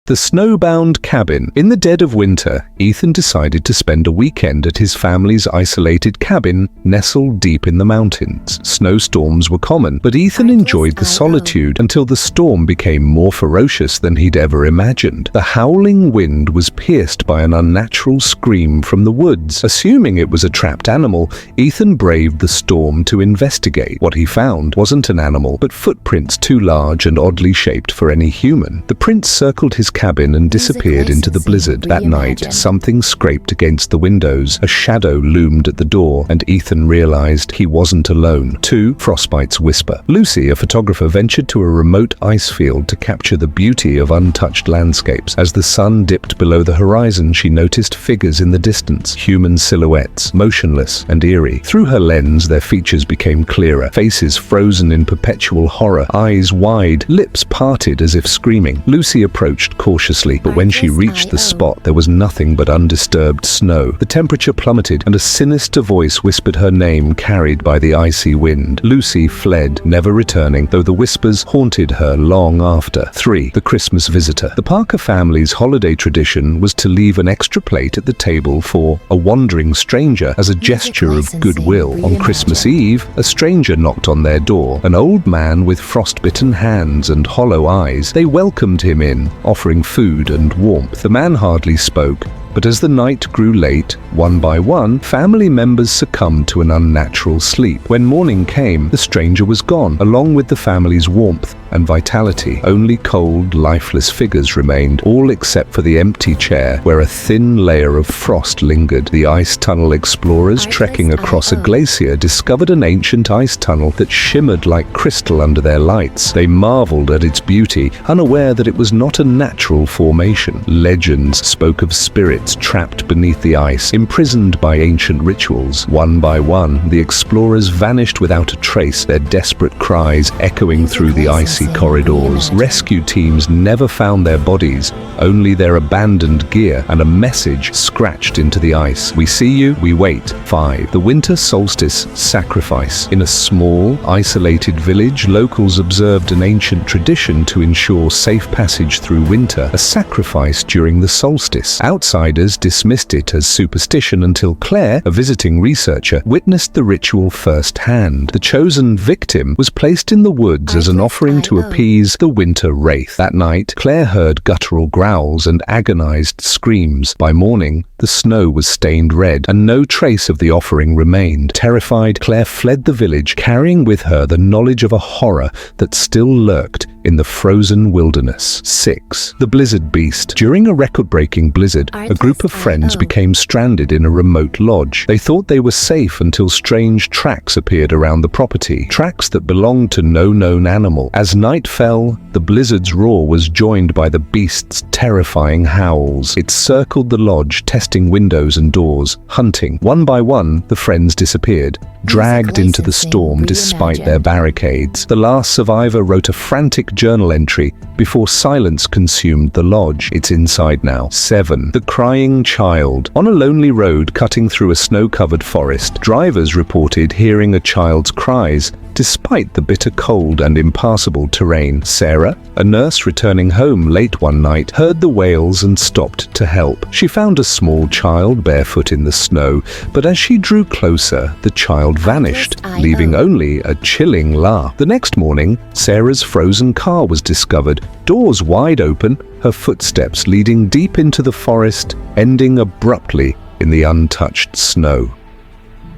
The snowbound cabin. In the dead of winter, Ethan decided to spend a weekend at his family's isolated cabin nestled deep in the mountains. Snowstorms were common, but Ethan enjoyed the solitude until the storm became more ferocious than he'd ever imagined. The howling wind was pierced by an unnatural scream from the woods. Assuming it was a trapped animal, Ethan braved the storm to investigate. What he found wasn't an animal, but footprints too large and oddly shaped for any human. The prince circled his cabin and disappeared into the blizzard. That night, something scraped against the windows. A shadow loomed at the door, and Ethan realized he wasn't alone. 2. Frostbite's whisper. Lucy, a photographer, ventured to a remote ice field to capture the beauty of untouched landscapes. As the sun dipped below the horizon, she noticed figures in the distance, human silhouettes, motionless and eerie. Through her lens, their features became clearer, faces frozen in perpetual horror, eyes wide, lips parted as if screaming. Lucy approached cautiously, but when she reached the spot, there was nothing but undisturbed snow. The temperature plummeted, and a sinister voice whispered her name, carried by the icy wind. Lucy fled, never returning, though the whispers haunted her long after. 3. The Christmas visitor. The Parker family's holiday tradition was to leave an extra plate at the table for a wandering stranger as a gesture of goodwill. On Christmas Eve, a stranger knocked on their door, an old man with frostbitten hands and hollow eyes. They welcomed him in, offering food and warmth. The man hardly spoke, but as the night grew late, one by one, family members succumbed to an unnatural sleep. When morning came, the stranger was gone, along with the family's warmth and vitality. Only cold, lifeless figures remained, all except for the empty chair, where a thin layer of frost lingered. The ice tunnel explorers, trekking across a glacier, discovered an ancient ice tunnel that shimmered like crystal under their lights. They marveled at its beauty, unaware that it was not a natural formation. Legends spoke of spirits trapped beneath the ice, imprisoned by ancient rituals. One by one, the explorers vanished without a trace, their desperate cries echoing through the icy corridors. Rescue teams never found their bodies, only their abandoned gear and a message scratched into the ice. We see you, we wait. 5. The winter solstice sacrifice. In a small, isolated village, locals observed an ancient tradition to ensure safe passage through winter, a sacrifice during the solstice. Outsiders dismissed it as superstition until Claire, a visiting researcher, witnessed the ritual firsthand. The chosen victim was placed in the woods as an offering to appease the winter wraith. That night, Claire heard guttural growls and agonized screams. By morning, the snow was stained red, and no trace of the offering remained. Terrified, Claire fled the village, carrying with her the knowledge of a horror that still lurked in the frozen wilderness. 6. The blizzard beast. During a record-breaking blizzard, a group of friends became stranded in a remote lodge. They thought they were safe until strange tracks appeared around the property, tracks that belonged to no known animal. As night fell, the blizzard's roar was joined by the beast's terrifying howls. It circled the lodge, testing windows and doors, hunting. One by one, the friends disappeared, dragged into the storm despite their barricades. The last survivor wrote a frantic journal entry before silence consumed the lodge. It's inside now. 7. The crying child. On a lonely road cutting through a snow-covered forest, drivers reported hearing a child's cries despite the bitter cold and impassable terrain. Sarah, a nurse returning home late one night, heard the wails and stopped to help. She found a small child barefoot in the snow, but as she drew closer, the child vanished, leaving only a chilling laugh. The next morning, Sarah's frozen car was discovered, doors wide open, her footsteps leading deep into the forest, ending abruptly in the untouched snow.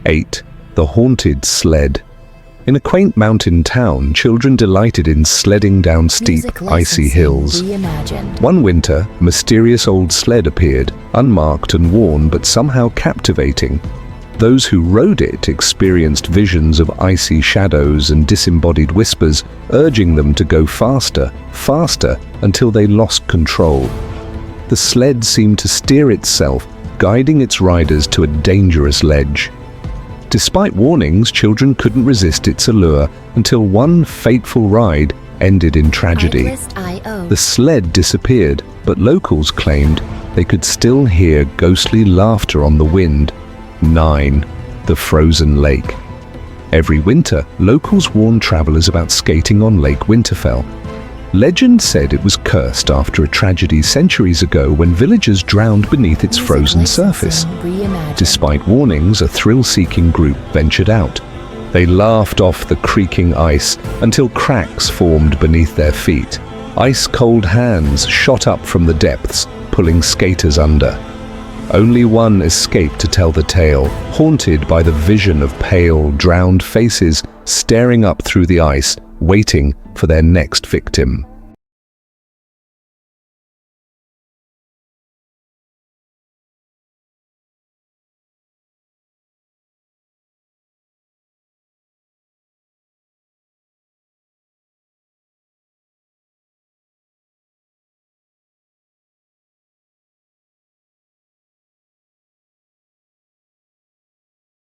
8. The haunted sled. In a quaint mountain town, children delighted in sledding down steep, icy hills. One winter, a mysterious old sled appeared, unmarked and worn, but somehow captivating. Those who rode it experienced visions of icy shadows and disembodied whispers, urging them to go faster, faster, until they lost control. The sled seemed to steer itself, guiding its riders to a dangerous ledge. Despite warnings, children couldn't resist its allure until one fateful ride ended in tragedy. The sled disappeared, but locals claimed they could still hear ghostly laughter on the wind. 9. The frozen lake. Every winter, locals warn travelers about skating on Lake Winterfell. Legend said it was cursed after a tragedy centuries ago when villagers drowned beneath its frozen surface. Despite warnings, a thrill-seeking group ventured out. They laughed off the creaking ice until cracks formed beneath their feet. Ice-cold hands shot up from the depths, pulling skaters under. Only one escaped to tell the tale, haunted by the vision of pale, drowned faces staring up through the ice, waiting for their next victim.